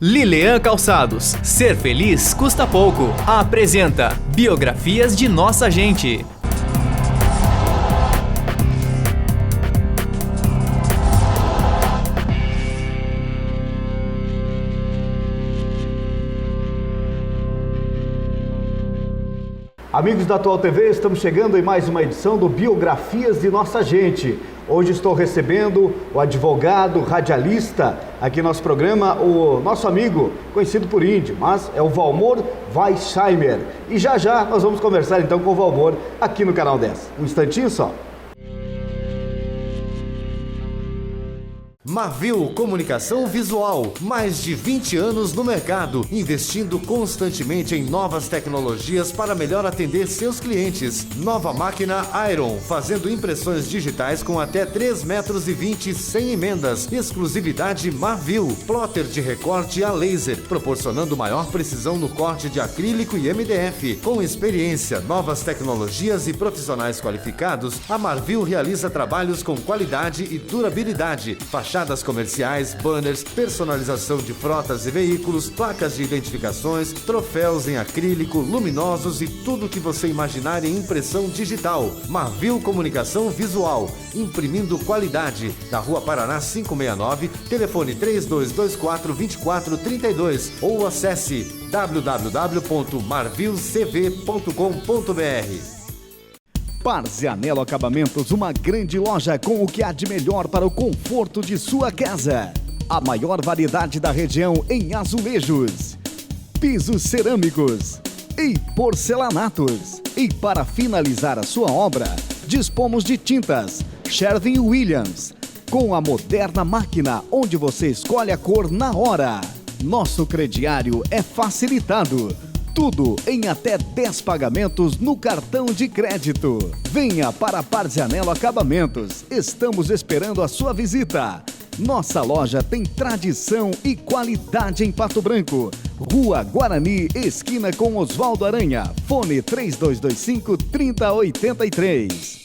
Lilian Calçados, ser feliz custa pouco. Apresenta Biografias de Nossa Gente. Amigos da Atual TV, estamos chegando em mais uma edição do Biografias de Nossa Gente. Hoje estou recebendo o advogado, radialista, aqui no nosso programa, o nosso amigo, conhecido por Índio, mas é o Valmor Weissheimer. E já nós vamos conversar então com o Valmor aqui no Canal 10. Um instantinho só. Marvil Comunicação Visual, mais de 20 anos no mercado, investindo constantemente em novas tecnologias para melhor atender seus clientes. Nova máquina Iron, fazendo impressões digitais com até 3,20 metros sem emendas. Exclusividade Marvil, plotter de recorte a laser, proporcionando maior precisão no corte de acrílico e MDF. Com experiência, novas tecnologias e profissionais qualificados, a Marvil realiza trabalhos com qualidade e durabilidade. Fachadas comerciais, banners, personalização de frotas e veículos, placas de identificações, troféus em acrílico, luminosos e tudo o que você imaginar em impressão digital. Marvil Comunicação Visual, imprimindo qualidade. Na Rua Paraná 569, telefone 3224-2432 ou acesse www.marvilcv.com.br. Parzianello Acabamentos, uma grande loja com o que há de melhor para o conforto de sua casa. A maior variedade da região em azulejos, pisos cerâmicos e porcelanatos. E para finalizar a sua obra, dispomos de tintas Sherwin-Williams, com a moderna máquina onde você escolhe a cor na hora. Nosso crediário é facilitado. Tudo em até 10 pagamentos no cartão de crédito. Venha para Parzianello Acabamentos. Estamos esperando a sua visita. Nossa loja tem tradição e qualidade em Pato Branco. Rua Guarani, esquina com Oswaldo Aranha. Fone 3225-3083.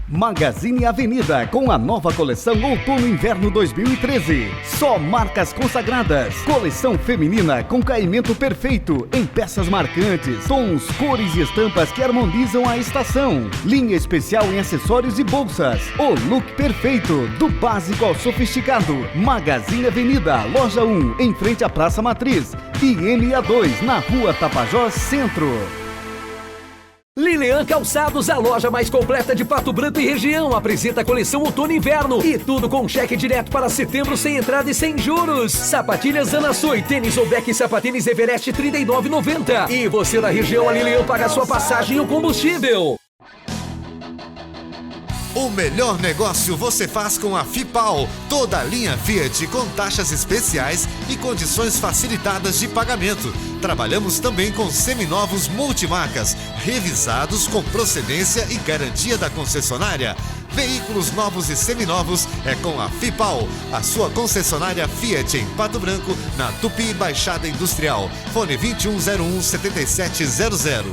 Magazine Avenida, com a nova coleção Outono-Inverno 2013. Só marcas consagradas. Coleção feminina com caimento perfeito, em peças marcantes, tons, cores e estampas que harmonizam a estação. Linha especial em acessórios e bolsas. O look perfeito, do básico ao sofisticado. Magazine Avenida, loja 1, em frente à Praça Matriz. E MA2, na Rua Tapajós Centro. Lilian Calçados, a loja mais completa de Pato Branco e região, apresenta a coleção Outono e Inverno e tudo com cheque direto para setembro sem entrada e sem juros. Sapatilhas Anasui, tênis Obeck e sapatênis Everest R$ 39,90. E você da região, a Lilian paga a sua passagem e o combustível. O melhor negócio você faz com a FIPAL. Toda a linha Fiat com taxas especiais e condições facilitadas de pagamento. Trabalhamos também com seminovos multimarcas, revisados com procedência e garantia da concessionária. Veículos novos e seminovos é com a FIPAL, a sua concessionária Fiat em Pato Branco, na Tupi Baixada Industrial. Fone 2101-7700.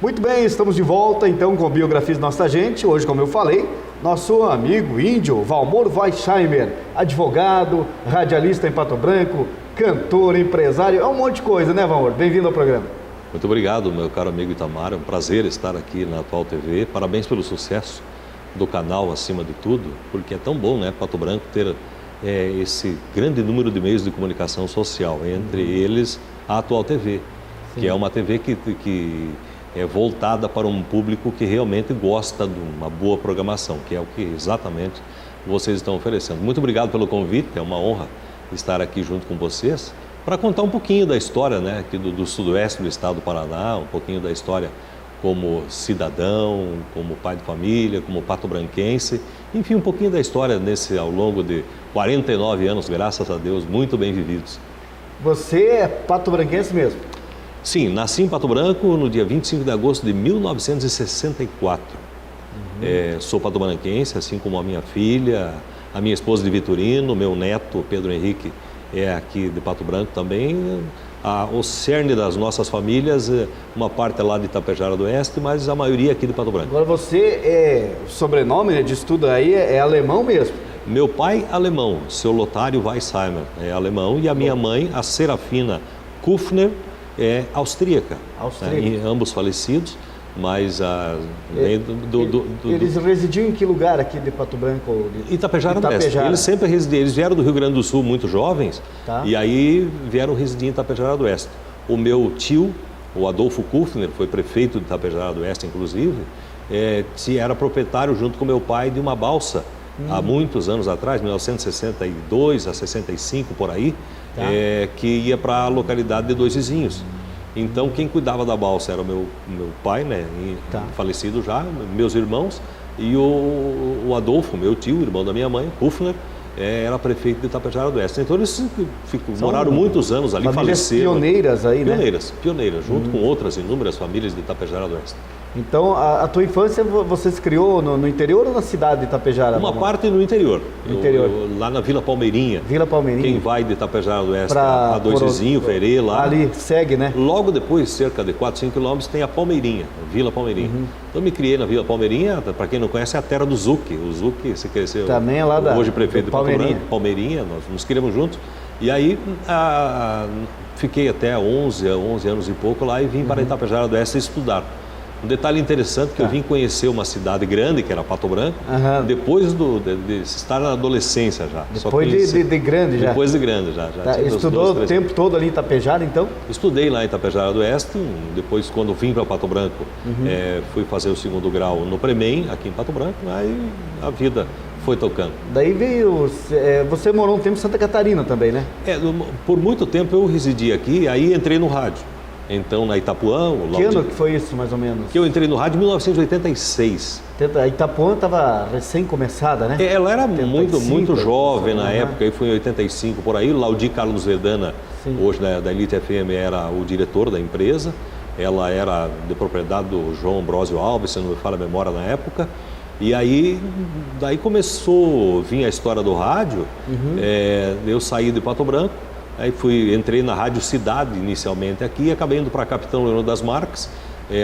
Muito bem, estamos de volta então com Biografias de Nossa Gente. Hoje, como eu falei, nosso amigo índio, Valmor Weissheimer, advogado, radialista em Pato Branco, cantor, empresário, é um monte de coisa, né, Valmor? Bem-vindo ao programa. Muito obrigado, meu caro amigo Itamar, é um prazer estar aqui na Atual TV. Parabéns pelo sucesso do canal, acima de tudo, porque é tão bom, né, Pato Branco ter esse grande número de meios de comunicação social, entre eles a Atual TV, que é uma TV que é voltada para um público que realmente gosta de uma boa programação, que é o que exatamente vocês estão oferecendo. Muito obrigado pelo convite, é uma honra estar aqui junto com vocês para contar um pouquinho da história, né, aqui do sudoeste do estado do Paraná, um pouquinho da história como cidadão, como pai de família, como patobranquense, enfim, um pouquinho da história ao longo de 49 anos, graças a Deus, muito bem vividos. Você é patobranquense mesmo? Sim, nasci em Pato Branco no dia 25 de agosto de 1964. Sou patobranquense, assim como a minha filha, a minha esposa de Vitorino, meu neto Pedro Henrique é aqui de Pato Branco também. o cerne das nossas famílias, uma parte é lá de Itapejara do Oeste, mas a maioria aqui de Pato Branco. Agora você, o sobrenome, né, de estudo aí é alemão mesmo? Meu pai, alemão, seu Lotário Weisheimer, é alemão, e a minha mãe, a Serafina Kufner, é austríaca. Né, ambos falecidos, mas eles residiam em que lugar aqui de Pato Branco? Itapejara do Oeste. Eles sempre residiam, eles vieram do Rio Grande do Sul muito jovens, e aí vieram residir em Itapejara do Oeste. O meu tio, o Adolfo Kufner, foi prefeito de Itapejara do Oeste, inclusive, era proprietário junto com meu pai de uma balsa, há muitos anos atrás, 1962 a 65 por aí, que ia para a localidade de Dois Vizinhos. Então, quem cuidava da balsa era o meu pai, né, falecido já, meus irmãos, e o Adolfo, meu tio, irmão da minha mãe, Kufner, era prefeito de Itapejara do Oeste. Então, eles moraram muitos anos ali, faleceram. Pioneiras aí, né? Pioneiras, junto com outras inúmeras famílias de Itapejara do Oeste. Então, a tua infância você se criou no interior ou na cidade de Itapejara? Uma parte no interior. Lá na Vila Palmeirinha. Vila Palmeirinha. Quem vai de Itapejara do Oeste a Dois Vizinhos, Ferê, lá. Ali, segue, né? Logo depois, cerca de 4, 5 quilômetros, tem a Palmeirinha, a Vila Palmeirinha. Então, eu me criei na Vila Palmeirinha, para quem não conhece, é a terra do Zuc. O Zuc se cresceu. Também é lá da hoje prefeito de Palmeirinha. Palmeirinha, nós nos criamos juntos. E aí, fiquei até 11 anos e pouco lá e vim para Itapejara do Oeste estudar. Um detalhe interessante que eu vim conhecer uma cidade grande, que era Pato Branco, depois de estar na adolescência já. Depois de grande já? Depois de grande já. Estudou o tempo todo ali em Itapejara, então? Estudei lá em Itapejara do Oeste, depois quando vim para Pato Branco, fui fazer o 2º grau no Premem, aqui em Pato Branco, aí a vida foi tocando. Daí veio, você morou um tempo em Santa Catarina também, né? Por muito tempo eu residi aqui, aí entrei no rádio. Então, na Itapuã... Que ano que foi isso, mais ou menos? Que eu entrei no rádio em 1986. A Itapuã estava recém-começada, né? Ela era muito jovem na época, aí foi em 85 por aí. Laudi Carlos Verdana, hoje da Elite FM, era o diretor da empresa. Ela era de propriedade do João Ambrosio Alves, se não me falha a memória na época. E aí, daí começou a vir a história do rádio. Eu saí de Pato Branco. Aí entrei na Rádio Cidade inicialmente aqui e acabei indo para Capitão Leonardo das Marques,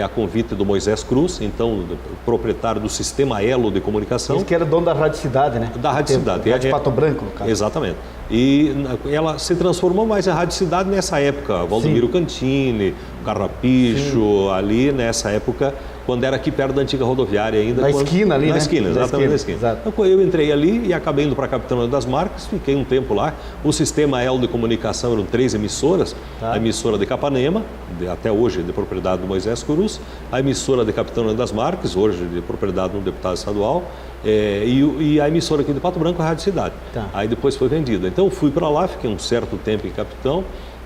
a convite do Moisés Cruz, então proprietário do Sistema Elo de Comunicação. Esse que era dono da Rádio Cidade, né? Da Rádio Cidade. Rádio Pato Branco, no caso. Exatamente. E ela se transformou mais em Rádio Cidade nessa época, Valdomiro Cantini, Carrapicho, ali nessa época, quando era aqui perto da antiga rodoviária ainda. Na esquina ali, né? Na esquina, exatamente na esquina. Exato. Então eu entrei ali e acabei indo para a Capitão das Marques, fiquei um tempo lá. O Sistema Elo de Comunicação eram 3 emissoras, a emissora de Capanema, até hoje de propriedade do Moisés Cruz, a emissora de Capitão das Marques, hoje de propriedade de um deputado estadual, e a emissora aqui de Pato Branco, a Rádio Cidade. Aí depois foi vendida. Então fui para lá, fiquei um certo tempo em Capitão.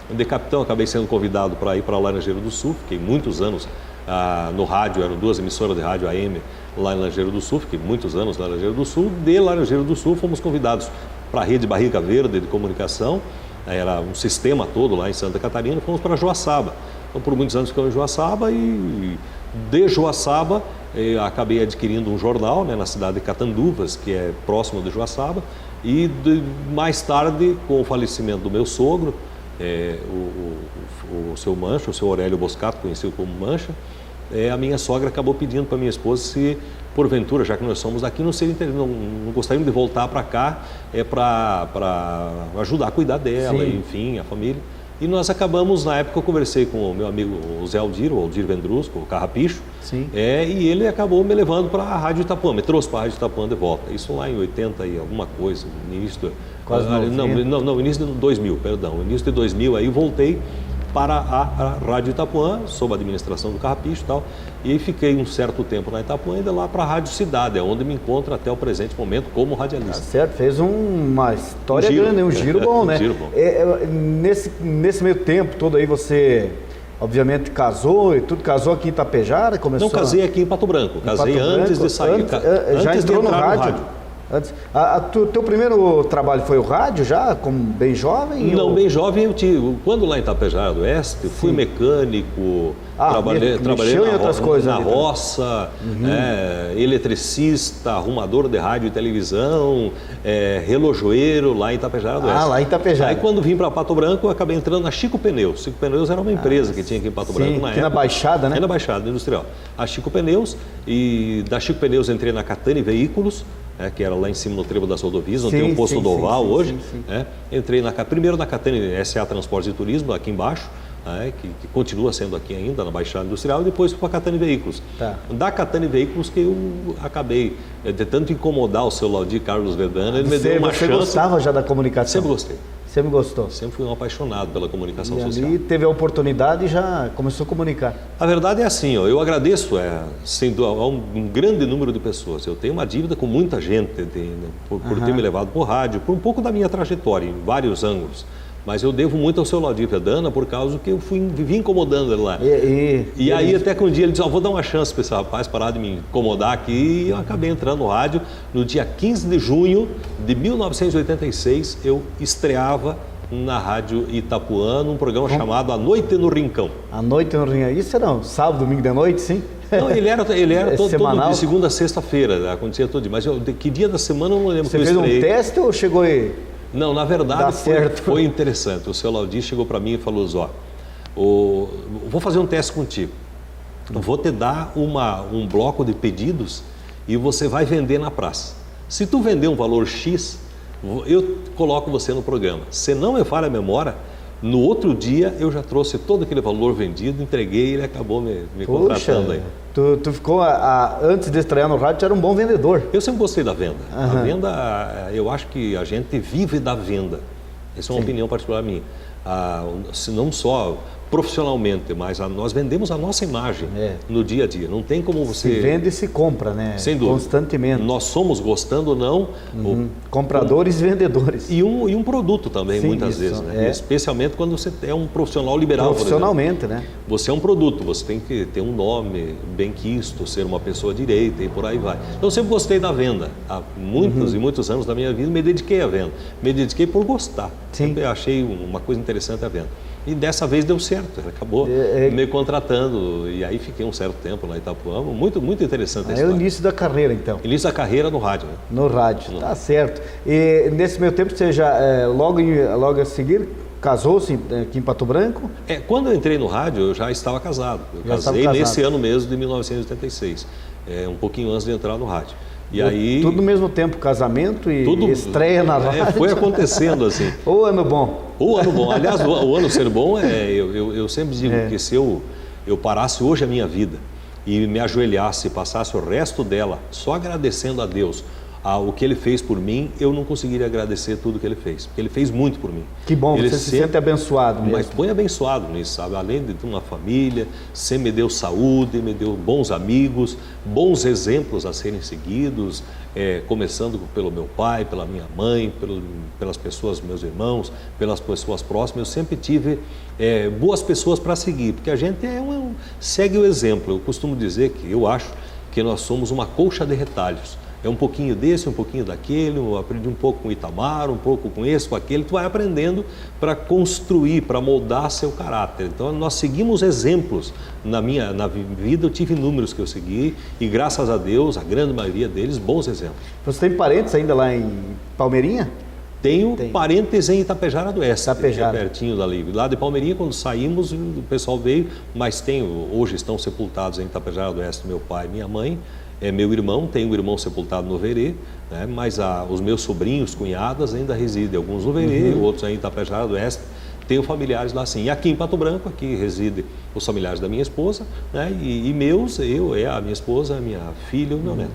De Capitão acabei sendo convidado para ir para Laranjeira do Sul, fiquei muitos anos no rádio, eram 2 emissoras de rádio AM lá em Laranjeira do Sul, fiquei muitos anos na Laranjeira do Sul. De Laranjeira do Sul fomos convidados para a rede Barriga Verde de comunicação, era um sistema todo lá em Santa Catarina, fomos para Joaçaba. Então por muitos anos ficamos em Joaçaba e de Joaçaba acabei adquirindo um jornal, né, na cidade de Catanduvas, que é próximo de Joaçaba, e mais tarde, com o falecimento do meu sogro, o seu Mancha, o seu Aurélio Boscato, conhecido como Mancha, a minha sogra acabou pedindo para minha esposa se, porventura, já que nós somos daqui, não gostaríamos de voltar para cá para ajudar a cuidar dela, enfim, a família. E nós acabamos, na época eu conversei com o meu amigo o Zé Aldir, o Aldir Vendrusco, o Carrapicho, e ele acabou me levando para a Rádio Itapuã, me trouxe para a Rádio Itapuã de volta. Isso lá em 80 e alguma coisa, no início início de 2000, perdão. No início de 2000 aí voltei para a Rádio Itapuã, sob a administração do Carrapicho e tal, e fiquei um certo tempo na Itapuã e de lá para a Rádio Cidade, onde me encontro até o presente momento como radialista. Certo, fez uma história grande, um giro bom, né? Giro bom. Nesse meio tempo todo aí você, obviamente, casou e tudo, casou aqui em Itapejara? Não, casei aqui em Pato Branco, casei antes de sair. Já entrou no rádio? Antes, teu primeiro trabalho foi o rádio já, como bem jovem? Não, bem jovem eu tive. Quando lá em Tapejara do Oeste, fui mecânico, trabalhei na roça, eletricista, arrumador de rádio e televisão, relojoeiro lá em Tapejara do Oeste. Lá em Tapejara. Aí quando vim para Pato Branco, eu acabei entrando na Chico Pneus. Chico Pneus era uma empresa que tinha aqui em Pato Branco na época. Na Baixada, né? Na Baixada Industrial. A Chico Pneus, e da Chico Pneus entrei na Catani Veículos, que era lá em cima no trevo das rodovias, onde tem um posto do Oval hoje. Entrei primeiro na Catani SA Transportes e Turismo, aqui embaixo, que continua sendo aqui ainda, na Baixada Industrial, e depois fui para a Catani Veículos. Da Catani Veículos que eu acabei de tanto incomodar o seu Laudir Carlos Verdana, ele me deu uma chance. Você gostava já da comunicação? Sempre gostei. Sempre gostou? Sempre fui um apaixonado pela comunicação social. E teve a oportunidade e já começou a comunicar. A verdade é assim, eu agradeço a um grande número de pessoas. Eu tenho uma dívida com muita gente por ter me levado para o rádio, por um pouco da minha trajetória, em vários ângulos. Mas eu devo muito ao seu Laudir Verdana por causa que eu vivi incomodando ele lá. E aí até que um dia ele disse, vou dar uma chance para esse rapaz parar de me incomodar aqui. E eu acabei entrando no rádio. No dia 15 de junho de 1986, eu estreava na Rádio Itapuã, num programa chamado A Noite no Rincão. A Noite no Rincão. Isso era um sábado, domingo de noite, sim? Não, ele era todo de segunda a sexta-feira, acontecia todo dia. Mas que dia da semana eu não lembro. Você fez um teste ou chegou aí? Não, na verdade foi interessante. O seu Laudir chegou para mim e falou, vou fazer um teste contigo. Vou te dar um bloco de pedidos e você vai vender na praça. Se tu vender um valor X, eu coloco você no programa. Se não me falha a memória, no outro dia eu já trouxe todo aquele valor vendido, entreguei e ele acabou me contratando aí. Tu ficou, antes de estrear no rádio, era um bom vendedor. Eu sempre gostei da venda. A venda, eu acho que a gente vive da venda. Essa é uma opinião particular minha. Se não só profissionalmente, mas nós vendemos a nossa imagem no dia a dia. Não tem como você... Se vende e se compra, né? Sem dúvida. Constantemente. Nós somos, gostando ou não... Compradores e vendedores. E um produto também, muitas vezes. Né? Especialmente quando você é um profissional liberal, profissionalmente, né? Você é um produto, você tem que ter um nome bem quisto, ser uma pessoa direita e por aí vai. Então, eu sempre gostei da venda. Há muitos e muitos anos da minha vida, me dediquei à venda. Me dediquei por gostar. Sempre achei uma coisa interessante a venda. E dessa vez deu certo, ele acabou me contratando e aí fiquei um certo tempo lá em Itapuã, muito, muito interessante a história. É o início da carreira, então. Início da carreira no rádio. Né? No rádio, tá certo. E nesse meio tempo você já, logo a seguir, casou-se aqui em Pato Branco? Quando eu entrei no rádio, eu já estava casado. Eu casei nesse ano mesmo de 1986, um pouquinho antes de entrar no rádio. E aí, tudo no mesmo tempo, casamento e estreia na rádio. Foi acontecendo assim. O ano bom. O ano bom. Aliás, o ano ser bom, eu sempre digo que se eu parasse hoje a minha vida e me ajoelhasse e passasse o resto dela só agradecendo a Deus o que Ele fez por mim, eu não conseguiria agradecer tudo o que Ele fez, porque Ele fez muito por mim. Que bom, você se sente abençoado mesmo. Mas foi abençoado nisso, sabe? Além de uma família, sempre me deu saúde, me deu bons amigos, bons exemplos a serem seguidos, começando pelo meu pai, pela minha mãe, pelas pessoas, meus irmãos, pelas pessoas próximas. Eu sempre tive boas pessoas para seguir, porque a gente segue o exemplo. Eu costumo dizer que eu acho que nós somos uma colcha de retalhos. É um pouquinho desse, um pouquinho daquele, eu aprendi um pouco com o Itamar, um pouco com esse, com aquele, tu vai aprendendo para construir, para moldar seu caráter. Então nós seguimos exemplos, na vida eu tive números que eu segui e graças a Deus, a grande maioria deles, bons exemplos. Você tem parentes ainda lá em Palmeirinha? Tenho parentes em Itapejara do Oeste, que é pertinho dali. Lá de Palmeirinha, quando saímos, o pessoal veio, mas hoje estão sepultados em Itapejara do Oeste meu pai e minha mãe. Meu irmão, tem um irmão sepultado no Verê, né? Mas os meus sobrinhos, cunhadas ainda residem, alguns no Verê, outros aí em Itapejara do Oeste, tenho familiares lá sim. E aqui em Pato Branco, aqui residem os familiares da minha esposa, né? E meus, a minha esposa, a minha filha e o meu neto.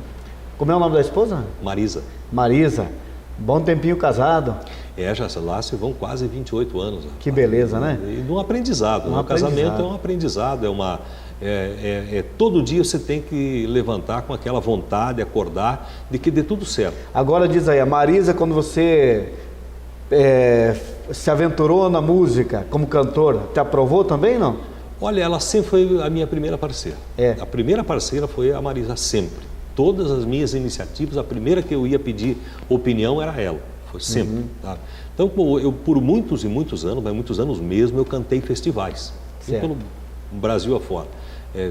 Como é o nome da esposa? Marisa. Marisa, bom tempinho casado. Já lá se vão quase 28 anos. Que beleza, né? E de um aprendizado. O casamento é um aprendizado, todo dia você tem que levantar com aquela vontade, acordar, de que dê tudo certo. Agora diz aí, a Marisa, quando você se aventurou na música como cantora, te aprovou também, não? Olha, ela sempre foi a minha primeira parceira. A primeira parceira foi a Marisa, sempre. Todas as minhas iniciativas, a primeira que eu ia pedir opinião era ela, foi sempre. Tá? Então, eu por muitos e muitos anos, mas muitos anos mesmo, eu cantei festivais, pelo Brasil afora.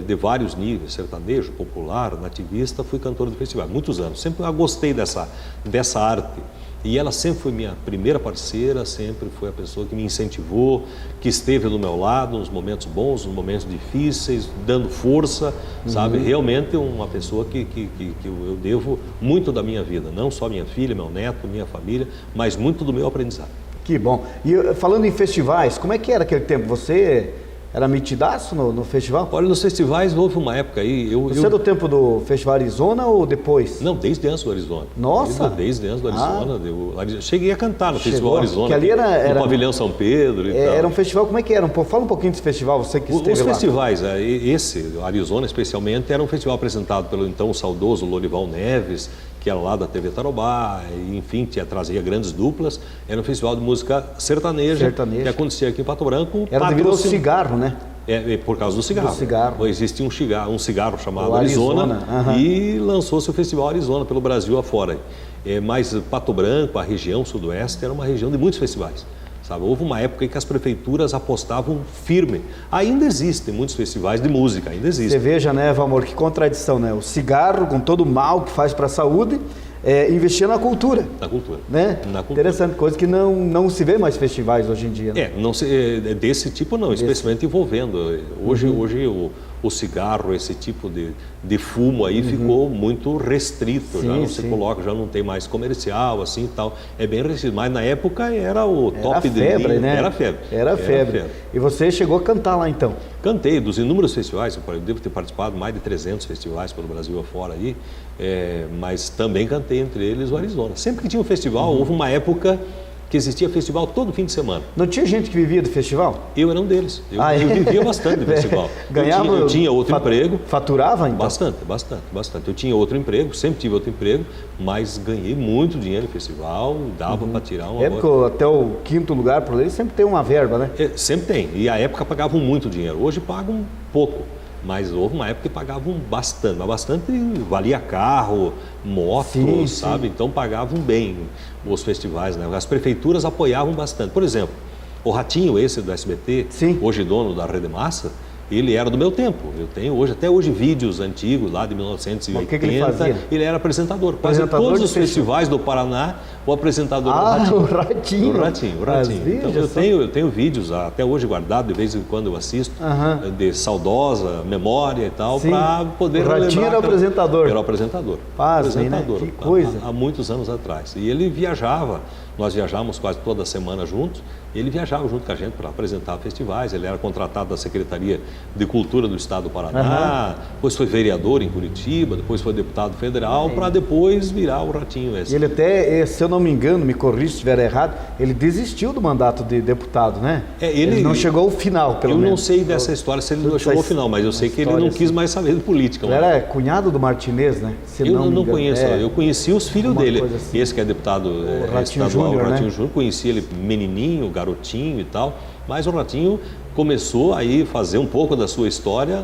De vários níveis, sertanejo, popular, nativista, fui cantor de festival, muitos anos. Sempre eu gostei dessa arte. E ela sempre foi minha primeira parceira, sempre foi a pessoa que me incentivou, que esteve do meu lado nos momentos bons, nos momentos difíceis, dando força, sabe? Realmente uma pessoa que eu devo muito da minha vida, não só minha filha, meu neto, minha família, mas muito do meu aprendizado. Que bom. E falando em festivais, como é que era aquele tempo? Você era metidaço no festival? Olha, nos festivais houve uma época aí... Você é do tempo do Festival Arizona ou depois? Não, desde antes do Arizona. Nossa! Desde antes do Arizona. Cheguei a cantar no Festival Arizona. Que ali era no Pavilhão São Pedro e tal. Era um festival, como é que era? Fala um pouquinho desse festival, você que esteve lá. Os festivais, esse, Arizona especialmente, era um festival apresentado pelo então saudoso Lorival Neves, que era lá da TV Tarobá, enfim, trazia grandes duplas. Era um festival de música sertaneja. Que acontecia aqui em Pato Branco. Era devido ao cigarro, né? Por causa do cigarro. Existia um cigarro chamado Arizona. E lançou-se o Festival Arizona pelo Brasil afora. Mas Pato Branco, a região sudoeste, era uma região de muitos festivais. Sabe? Houve uma época em que as prefeituras apostavam firme. Ainda existem muitos festivais de música, ainda existem. Você veja, né, Valmor, que contradição, né? O cigarro, com todo o mal que faz para a saúde, investir na cultura. Na cultura. Né? Na cultura. Interessante, coisa que não se vê mais festivais hoje em dia. Né? Desse tipo não, especialmente envolvendo. Hoje o cigarro, esse tipo de fumo aí ficou muito restrito, já não se coloca, já não tem mais comercial, assim e tal. É bem restrito, mas na época era o top de linha, né? Era febre. E você chegou a cantar lá então? Cantei, dos inúmeros festivais, eu devo ter participado mais de 300 festivais pelo Brasil afora aí, mas também cantei entre eles o Arizona. Sempre que tinha um festival, houve uma época que existia festival todo fim de semana. Não tinha gente que vivia do festival? Eu era um deles. Eu vivia bastante do festival. Ganhava? Eu tinha outro emprego. Faturava então? Bastante. Eu tinha outro emprego, sempre tive outro emprego, mas ganhei muito dinheiro no festival, dava para tirar uma... Porque até o quinto lugar por aí sempre tem uma verba, né? Sempre tem. E à época pagavam muito dinheiro. Hoje pagam pouco. Mas houve uma época que pagavam bastante, mas bastante valia carro, moto, sabe? Então pagavam bem os festivais, né? As prefeituras apoiavam bastante. Por exemplo, o Ratinho, esse do SBT, hoje dono da Rede Massa, ele era do meu tempo. Eu tenho até hoje vídeos antigos lá de 1980. O que ele fazia? Ele era apresentador. Quase todos os festivais do Paraná, o apresentador era o Ratinho. O Ratinho. O Ratinho. Então eu tenho vídeos até hoje guardados, de vez em quando eu assisto, de saudosa memória e tal, para poder lembrar. O Ratinho era o apresentador. Era o apresentador. Né? Que coisa. Há muitos anos atrás. E ele viajava, nós viajávamos quase toda semana juntos, e ele viajava junto com a gente para apresentar festivais. Ele era contratado da Secretaria de Cultura do Estado do Paraná, depois foi vereador em Curitiba, depois foi deputado federal, para depois virar o Ratinho esse. Ele até, se eu não me engano, me corrija se estiver errado, ele desistiu do mandato de deputado, né? Ele não chegou ao final, pelo menos. Eu não sei dessa história, se ele não chegou ao final, mas eu sei que ele não quis mais saber de política. Ele era cunhado do Martinez, né? Eu não conheço, eu conheci os filhos dele. Assim. Esse que é deputado estadual, o Ratinho Júnior, conheci ele menininho, garotinho e tal, mas o Ratinho começou aí a fazer um pouco da sua história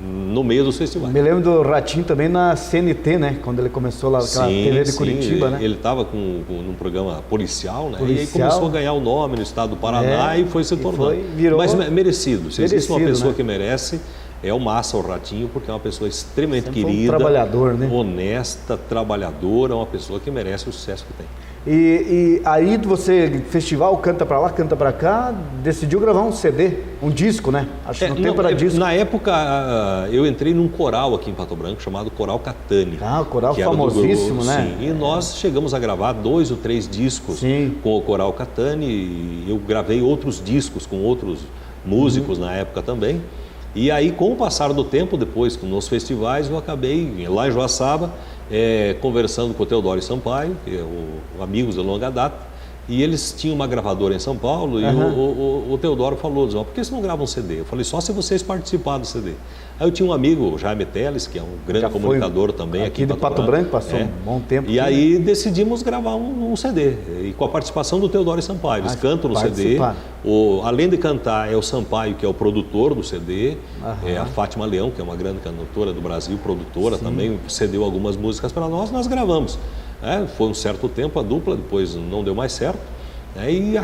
no meio dos festivais. Me lembro do Ratinho também na CNT, né? Quando ele começou lá, aquela TV de Curitiba, né? Ele estava num programa policial, né? E aí começou a ganhar o nome no estado do Paraná e foi se tornando. Mas merecido. Se existe uma pessoa que merece, é o Massa, o Ratinho, porque é uma pessoa extremamente querida, trabalhador, né? Honesta, trabalhadora, uma pessoa que merece o sucesso que tem. E aí você, festival, canta pra lá, canta pra cá, decidiu gravar um CD, um disco, né? Acho que no tempo era disco. Na época, eu entrei num coral aqui em Pato Branco, chamado Coral Catani. O coral famosíssimo, né? Sim, e nós chegamos a gravar 2 ou 3 discos com o Coral Catani, e eu gravei outros discos com outros músicos na época também. E aí, com o passar do tempo, depois, nos festivais, eu acabei, lá em Joaçaba, conversando com o Teodoro Sampaio, que é o amigos de longa data, E eles tinham uma gravadora em São Paulo e o Teodoro falou, por que vocês não gravam um CD? Eu falei, só se vocês participarem do CD. Aí eu tinha um amigo, o Jaime Teles, que é um grande comunicador também aqui de Pato Branco, passou um bom tempo. E aí decidimos gravar um CD, e com a participação do Teodoro e Sampaio. Eles cantam no CD, além de cantar é o Sampaio, que é o produtor do CD, é a Fátima Leão, que é uma grande cantora do Brasil, produtora também, cedeu algumas músicas para nós gravamos. Foi um certo tempo a dupla, depois não deu mais certo. E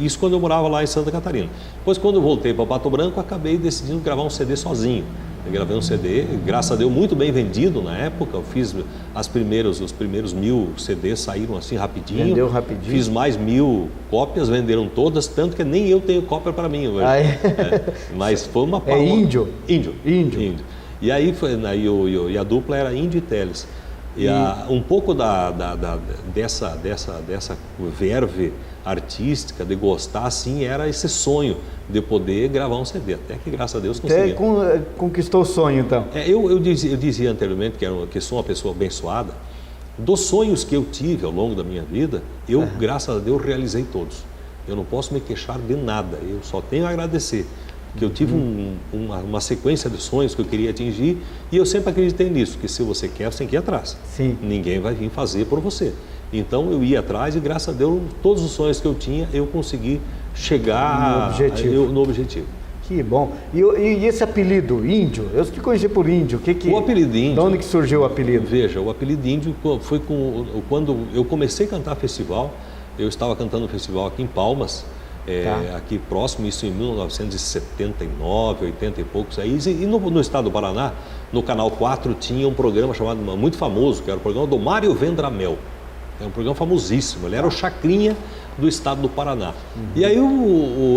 isso quando eu morava lá em Santa Catarina. Depois, quando eu voltei para Pato Branco, acabei decidindo gravar um CD sozinho. Eu gravei um CD, graças a Deus, muito bem vendido na época. Eu fiz os primeiros 1000 CDs, saíram assim rapidinho. Vendeu rapidinho. Fiz mais 1000 cópias, venderam todas, tanto que nem eu tenho cópia para mim hoje. Mas foi uma palma. Índio? Índio. E aí e a dupla era Índio e Teles. E um pouco dessa verve artística, de gostar, assim, era esse sonho de poder gravar um CD. Até que, graças a Deus, consegui. Até conquistou o sonho, então? Eu dizia anteriormente que sou uma pessoa abençoada. Dos sonhos que eu tive ao longo da minha vida, eu, graças a Deus, realizei todos. Eu não posso me queixar de nada, eu só tenho a agradecer. Que eu tive uma sequência de sonhos que eu queria atingir e eu sempre acreditei nisso, que se você quer, você tem que ir atrás. Sim. Ninguém vai vir fazer por você. Então eu ia atrás e, graças a Deus, todos os sonhos que eu tinha, eu consegui chegar no objetivo. Que bom. E esse apelido, Índio? Eu te conheci por Índio. O apelido Índio... De onde que surgiu o apelido? Veja, o apelido Índio foi quando eu comecei a cantar festival. Eu estava cantando um festival aqui em Palmas, aqui próximo, isso em 1979, 80 e poucos. Aí, e no estado do Paraná, no Canal 4, tinha um programa chamado, muito famoso, que era o programa do Mário Vendramel. É um programa famosíssimo, ele era o Chacrinha do estado do Paraná. E aí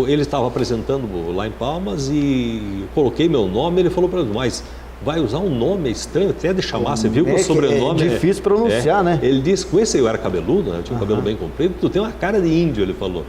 ele estava apresentando lá em Palmas e coloquei meu nome, ele falou para mim, mas vai usar um nome estranho até de chamar, você viu que o sobrenome é difícil pronunciar, né? Ele disse, com esse eu era cabeludo, né? Eu tinha um cabelo bem comprido, tu tem uma cara de índio, ele falou.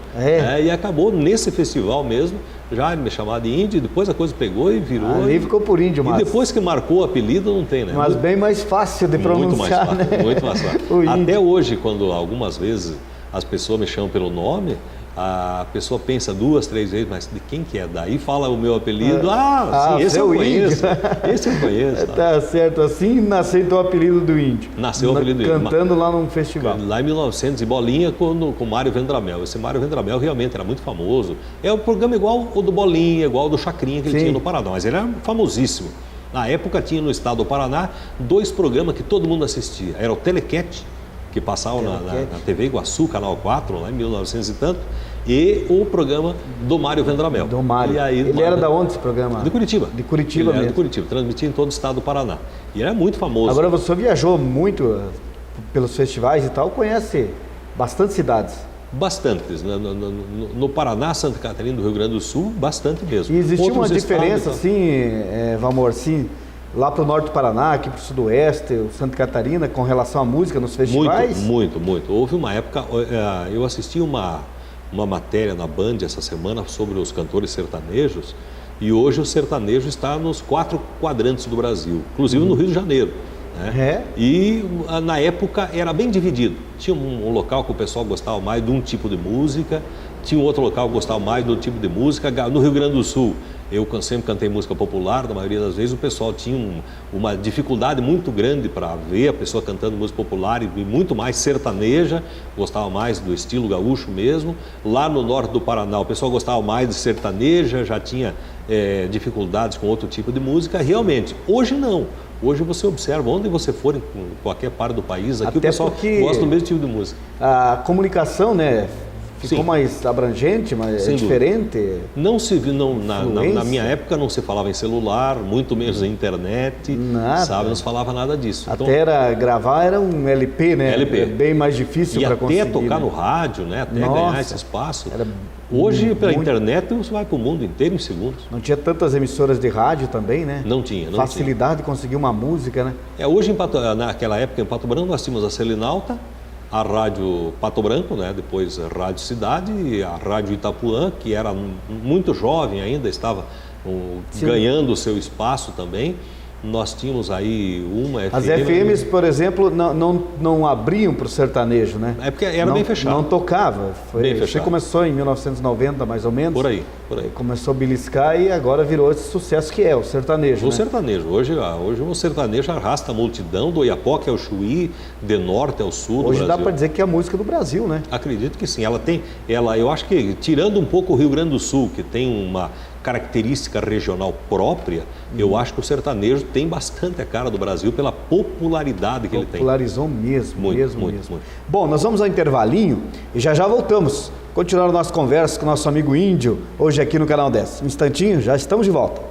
E acabou nesse festival mesmo, já me chamar de índio, e depois a coisa pegou e virou. Ali ficou por índio, mas... E depois que marcou o apelido, não tem, né? Mas bem mais fácil de pronunciar, muito mais fácil. Até hoje, quando algumas vezes as pessoas me chamam pelo nome, a pessoa pensa 2, 3 vezes, mas de quem que é? Daí fala o meu apelido, sim, esse eu conheço. Esse eu conheço. Tá certo, assim nasceu o apelido do Índio. Nasceu o apelido do Índio. Cantando lá num festival. Lá em 1900, em Bolinha, com o Mário Vendramel. Esse Mário Vendramel realmente era muito famoso. É um programa igual o do Bolinha, igual o do Chacrinha que ele tinha no Paraná, mas ele era famosíssimo. Na época tinha no estado do Paraná 2 programas que todo mundo assistia. Era o Telequete, que passava na TV Iguaçu, Canal 4, lá em 1900 e tanto, e o programa do Mário Vendramel. Do Mário. E aí, ele era da onde esse programa? De Curitiba. De Curitiba mesmo. Ele era de Curitiba, transmitia em todo o estado do Paraná. E era muito famoso. Agora você viajou muito pelos festivais e tal, conhece bastante cidades. Bastantes. No Paraná, Santa Catarina, do Rio Grande do Sul, bastante mesmo. E existia uma diferença, estados, assim, Valmor, assim, lá para o norte do Paraná, aqui para o sudoeste, Santa Catarina, com relação à música nos festivais? Muito. Houve uma época, eu assisti uma matéria na Band essa semana sobre os cantores sertanejos, e hoje o sertanejo está nos 4 quadrantes do Brasil, inclusive no Rio de Janeiro. Né? E na época era bem dividido. Tinha um local que o pessoal gostava mais de um tipo de música, tinha um outro local que gostava mais do tipo de música. No Rio Grande do Sul, eu sempre cantei música popular, na maioria das vezes o pessoal tinha uma dificuldade muito grande para ver a pessoa cantando música popular e muito mais sertaneja, gostava mais do estilo gaúcho mesmo. Lá no norte do Paraná o pessoal gostava mais de sertaneja, já tinha dificuldades com outro tipo de música. Realmente, hoje não. Hoje você observa, onde você for, em qualquer parte do país, aqui até o pessoal gosta do mesmo tipo de música. A comunicação, né? Ficou mais abrangente, mas é diferente? Não se viu, na minha época não se falava em celular, muito menos em internet, sabe? Não se falava nada disso. Até gravar era um LP, né? LP. Bem mais difícil para conseguir. E até tocar no rádio, né? Até ganhar esse espaço. Hoje, pela internet, você vai para o mundo inteiro em segundos. Não tinha tantas emissoras de rádio também, né? Não tinha. Facilidade de conseguir uma música, né? Hoje, naquela época, em Pato Branco, nós tínhamos a Selinalta, a Rádio Pato Branco, né? Depois a Rádio Cidade, e a Rádio Itapuã, que era muito jovem ainda, estava ganhando o seu espaço também. nós tínhamos aí uma FM... As FMs, por exemplo, não abriam para o sertanejo, né? É porque era bem fechado. Não tocava. Bem fechado. Você começou em 1990, mais ou menos. Por aí. Começou a beliscar e agora virou esse sucesso que é o sertanejo, O sertanejo. Hoje o sertanejo arrasta a multidão do Oiapoque ao Chuí, de norte ao sul do Brasil. Hoje dá para dizer que é a música do Brasil, né? Acredito que sim. Eu acho que, tirando um pouco o Rio Grande do Sul, que tem uma característica regional própria, eu acho que o sertanejo tem bastante a cara do Brasil pela popularidade que ele tem. Popularizou mesmo, muito. Bom, nós vamos ao intervalinho e já voltamos. Continuar a nossa conversa com o nosso amigo Índio, hoje aqui no Canal 10. Um instantinho, já estamos de volta.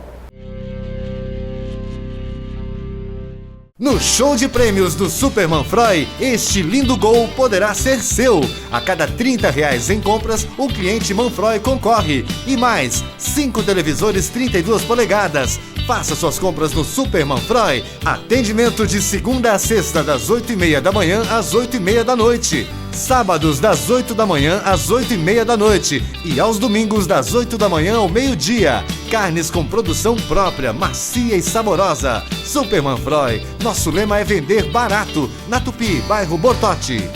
No show de prêmios do Super Manfroy, este lindo gol poderá ser seu. A cada R$30 em compras, o cliente Manfroy concorre. E mais, 5 televisores 32 polegadas. Faça suas compras no Super Manfroy. Atendimento de segunda a sexta, das 8h30 da manhã às 8h30 da noite. Sábados, das 8 da manhã às 8h30 da noite. E aos domingos, das 8 da manhã ao meio-dia. Carnes com produção própria, macia e saborosa. Super Manfroy. Nosso lema é vender barato. Na Tupi, bairro Bortote.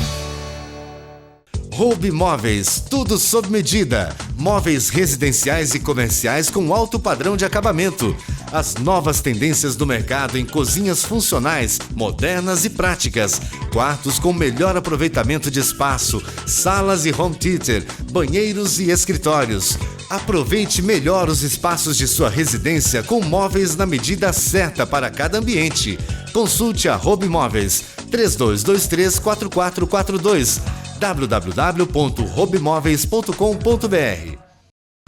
Hobby Móveis, tudo sob medida. Móveis residenciais e comerciais com alto padrão de acabamento. As novas tendências do mercado em cozinhas funcionais, modernas e práticas. Quartos com melhor aproveitamento de espaço. Salas e home theater, banheiros e escritórios. Aproveite melhor os espaços de sua residência com móveis na medida certa para cada ambiente. Consulte a Hobby Móveis 3223-4442 www.hobbymoveis.com.br.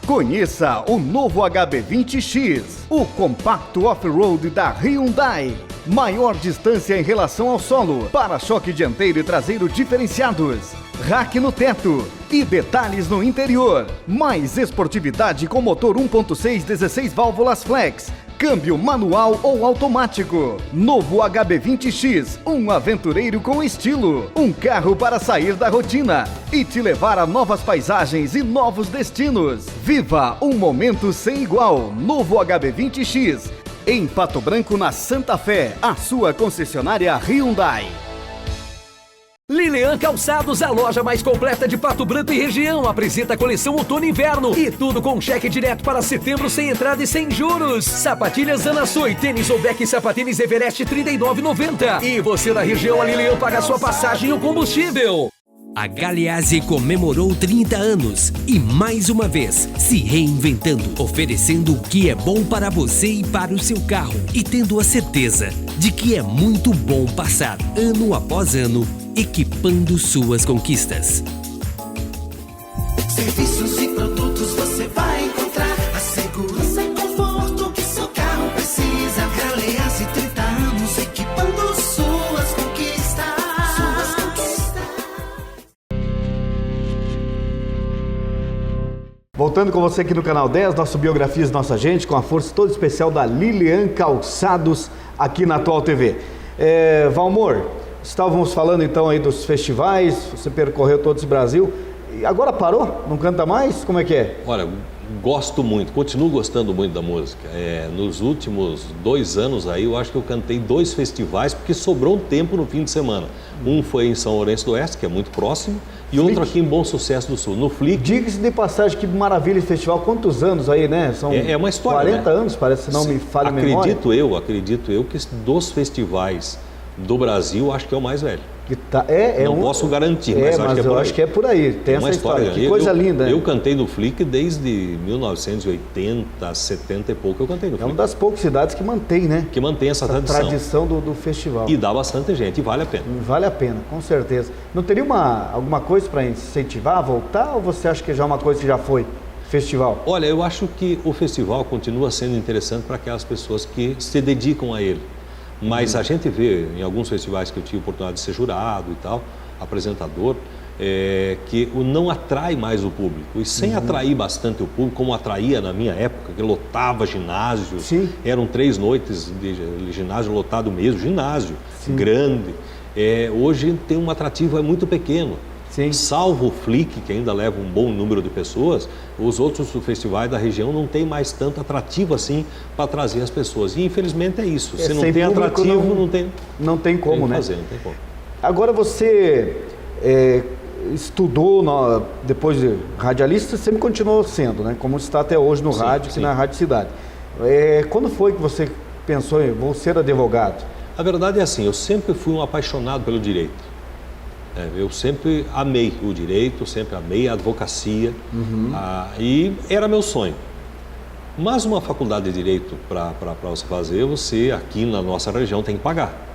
Conheça o novo HB20X, o compacto off-road da Hyundai. Maior distância em relação ao solo, para-choque dianteiro e traseiro diferenciados, rack no teto e detalhes no interior. Mais esportividade com motor 1.6 16 válvulas flex, câmbio manual ou automático. Novo HB20X, um aventureiro com estilo. Um carro para sair da rotina e te levar a novas paisagens e novos destinos. Viva um momento sem igual. Novo HB20X. Em Pato Branco, na Santa Fé, a sua concessionária Hyundai. Lilian Calçados, a loja mais completa de Pato Branco e região, apresenta a coleção Outono e Inverno e tudo com cheque direto para setembro sem entrada e sem juros. Sapatilhas Anasui, tênis Obeck e sapatênis Everest R$ 39,90. E você da região, a Lilian paga sua passagem e o combustível. A Galeazzi comemorou 30 anos e mais uma vez se reinventando, oferecendo o que é bom para você e para o seu carro e tendo a certeza de que é muito bom passar ano após ano equipando suas conquistas. Serviços e produtos você vai encontrar a segurança e conforto que seu carro precisa. Galeazzi, 30 anos equipando suas conquistas. Voltando com você aqui no Canal 10, nosso Biografias Nossa Gente, com a força toda especial da Lilian Calçados, aqui na Atual TV. Valmor, estávamos falando então aí dos festivais, você percorreu todo esse Brasil, e agora parou? Não canta mais? Como é que é? Olha, gosto muito, continuo gostando muito da música. Nos últimos 2 anos aí, eu acho que eu cantei 2 festivais, porque sobrou um tempo no fim de semana. Um foi em São Lourenço do Oeste, que é muito próximo, e outro aqui em Bom Sucesso do Sul, no Flick. Diga-se de passagem, que maravilha esse festival, quantos anos aí, né? São uma história, 40 anos, parece, se não me falha a memória. Acredito eu que dos festivais do Brasil, acho que é o mais velho. Não posso garantir, mas acho que é por aí. Acho que é por aí, tem essa história. Que coisa linda. Eu cantei no Flick desde 1980, 70 e pouco, eu cantei no Flick. É uma das poucas cidades que mantém, né? Que mantém essa tradição do festival. E dá bastante gente, e vale a pena. Vale a pena, com certeza. Não teria alguma coisa para incentivar, voltar, ou você acha que já é uma coisa que já foi? Festival? Olha, eu acho que o festival continua sendo interessante para aquelas pessoas que se dedicam a ele. Mas a gente vê em alguns festivais que eu tive a oportunidade de ser jurado e tal, apresentador, que não atrai mais o público. E sem atrair bastante o público, como atraía na minha época, que lotava ginásio. Sim. Eram 3 noites de ginásio lotado mesmo, ginásio grande. Hoje tem um atrativo muito pequeno. Sim. Salvo o Flick, que ainda leva um bom número de pessoas, os outros festivais da região não tem mais tanto atrativo assim para trazer as pessoas. E infelizmente é isso. Se não tem atrativo, não tem como, né? Fazer, não tem como. Agora você estudou, depois de radialista, sempre continuou sendo, né? Como está até hoje no rádio, aqui na Rádio Cidade. Quando foi que você pensou em vou ser advogado? A verdade é assim, eu sempre fui um apaixonado pelo direito. Eu sempre amei o direito, sempre amei a advocacia, e era meu sonho. Mas uma faculdade de direito, para você fazer, você aqui na nossa região tem que pagar.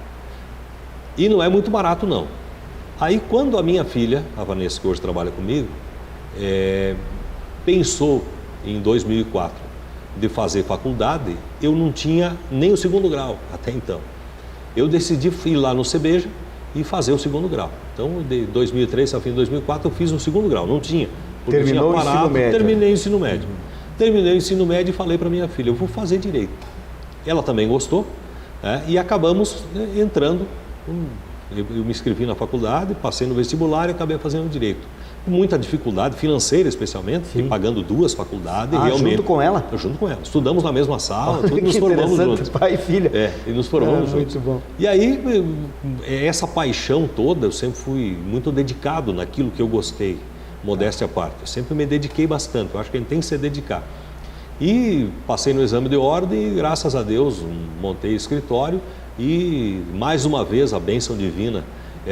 E não é muito barato, não. Aí quando a minha filha, a Vanessa, que hoje trabalha comigo, pensou em 2004 de fazer faculdade, eu não tinha nem o 2º grau até então. Eu decidi ir lá no CBJ e fazer o 2º grau. Então, de 2003 a fim de 2004, eu fiz o 2º grau. Não tinha. Porque Terminou tinha parado, o ensino médio. Terminei o ensino médio. Terminei o ensino médio e falei para minha filha, eu vou fazer direito. Ela também gostou, e acabamos entrando. Eu me inscrevi na faculdade, passei no vestibular e acabei fazendo direito. Com muita dificuldade financeira, especialmente, e pagando 2 faculdades. Realmente, junto com ela? Junto com ela. Estudamos na mesma sala, tudo, nos formamos juntos. Pai e filha. E nos formamos juntos. Muito bom. E aí, essa paixão toda, eu sempre fui muito dedicado naquilo que eu gostei, modéstia à parte. Eu sempre me dediquei bastante, eu acho que a gente tem que se dedicar. E passei no exame de ordem e, graças a Deus, montei escritório e, mais uma vez, a bênção divina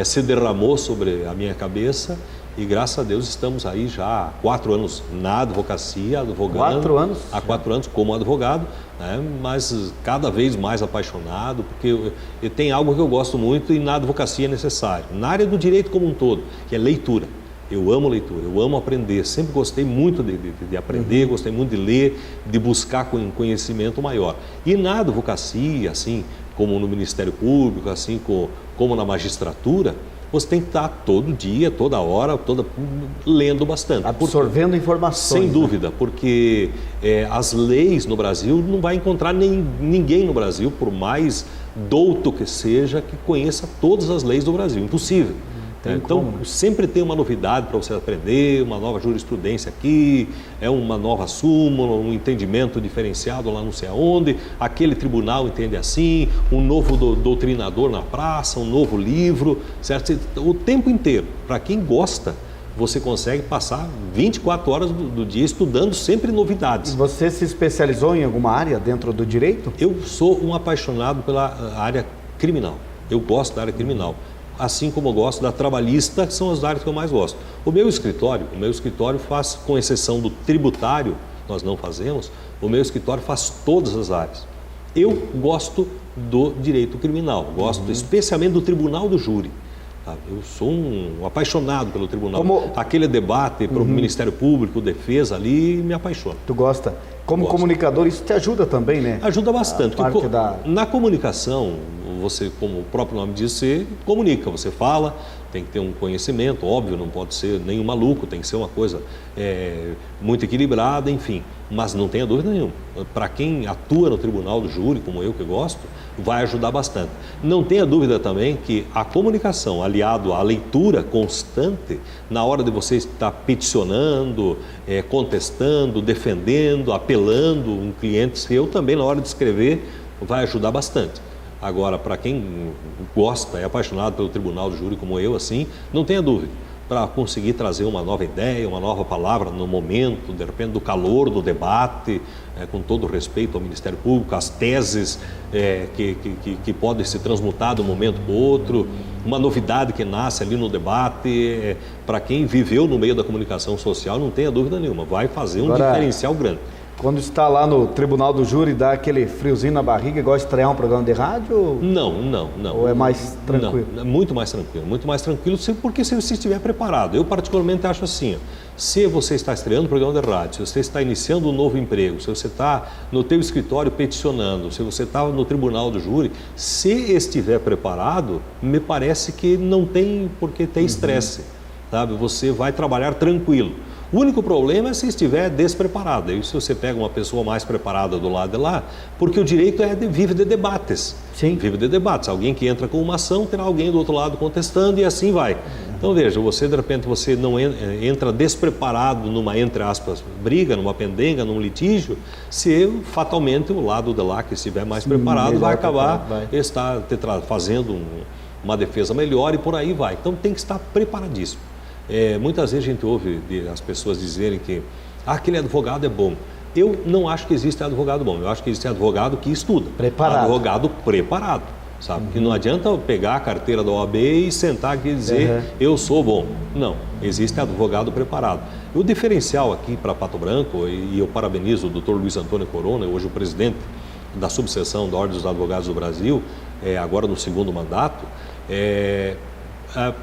se derramou sobre a minha cabeça. E graças a Deus estamos aí já há 4 anos na advocacia, advogando. 4 anos? Há 4 anos como advogado, né? Mas cada vez mais apaixonado, porque tem algo que eu gosto muito e na advocacia é necessário. Na área do direito como um todo, que é leitura. Eu amo leitura, eu amo aprender, sempre gostei muito de aprender, gostei muito de ler, de buscar conhecimento maior. E na advocacia, assim como no Ministério Público, assim como na magistratura, você tem que estar todo dia, toda hora, lendo bastante. Absorvendo informações. Sem dúvida, porque as leis no Brasil, não vai encontrar ninguém no Brasil, por mais douto que seja, que conheça todas as leis do Brasil. Impossível. Então, sempre tem uma novidade para você aprender, uma nova jurisprudência aqui, uma nova súmula, um entendimento diferenciado lá não sei aonde, aquele tribunal entende assim, um novo doutrinador na praça, um novo livro, certo? O tempo inteiro. Para quem gosta, você consegue passar 24 horas do dia estudando sempre novidades. E você se especializou em alguma área dentro do direito? Eu sou um apaixonado pela área criminal. Eu gosto da área criminal. Assim como eu gosto da trabalhista, que são as áreas que eu mais gosto. O meu escritório faz, com exceção do tributário, nós não fazemos, o meu escritório faz todas as áreas. Eu gosto do direito criminal, gosto especialmente do tribunal do júri. Tá? Eu sou um apaixonado pelo tribunal. Aquele debate para o Ministério Público, defesa ali, me apaixona. Tu gosta? Como comunicador, isso te ajuda também, né? Ajuda bastante. Na comunicação, você, como o próprio nome diz, você comunica, você fala, tem que ter um conhecimento, óbvio, não pode ser nenhum maluco, tem que ser uma coisa muito equilibrada, enfim. Mas não tenha dúvida nenhuma, para quem atua no tribunal do júri, como eu que gosto, vai ajudar bastante. Não tenha dúvida também que a comunicação, aliado à leitura constante, na hora de você estar peticionando, contestando, defendendo, apelando um cliente seu, também na hora de escrever, vai ajudar bastante. Agora, para quem gosta, é apaixonado pelo tribunal do júri como eu, assim, não tenha dúvida, para conseguir trazer uma nova ideia, uma nova palavra no momento, de repente do calor do debate, com todo respeito ao Ministério Público, as teses que podem se transmutar de um momento para o outro, uma novidade que nasce ali no debate, para quem viveu no meio da comunicação social, não tenha dúvida nenhuma, vai fazer um diferencial grande. Quando está lá no tribunal do júri, dá aquele friozinho na barriga, igual estrear um programa de rádio? Não. Ou é mais tranquilo? Não, é muito mais tranquilo, porque se você estiver preparado. Eu particularmente acho assim, se você está estreando um programa de rádio, se você está iniciando um novo emprego, se você está no teu escritório peticionando, se você está no tribunal do júri, se estiver preparado, me parece que não tem por que ter estresse, sabe? Você vai trabalhar tranquilo. O único problema é se estiver despreparado. Aí se você pega uma pessoa mais preparada do lado de lá, porque o direito vive de debates. Sim. Vive de debates. Alguém que entra com uma ação, terá alguém do outro lado contestando e assim vai. Então veja, você de repente você não entra despreparado numa, entre aspas, briga, numa pendenga, num litígio, se fatalmente o lado de lá que estiver mais preparado vai acabar fazendo uma defesa melhor e por aí vai. Então tem que estar preparadíssimo. Muitas vezes a gente ouve as pessoas dizerem que aquele advogado é bom. Eu não acho que existe advogado bom, eu acho que existe advogado que estuda. Preparado. Advogado preparado, sabe? Que não adianta eu pegar a carteira da OAB e sentar aqui e dizer eu sou bom. Não, existe advogado preparado. O diferencial aqui para Pato Branco, e eu parabenizo o Dr. Luiz Antônio Corona, hoje o presidente da subseção da Ordem dos Advogados do Brasil, agora no segundo mandato,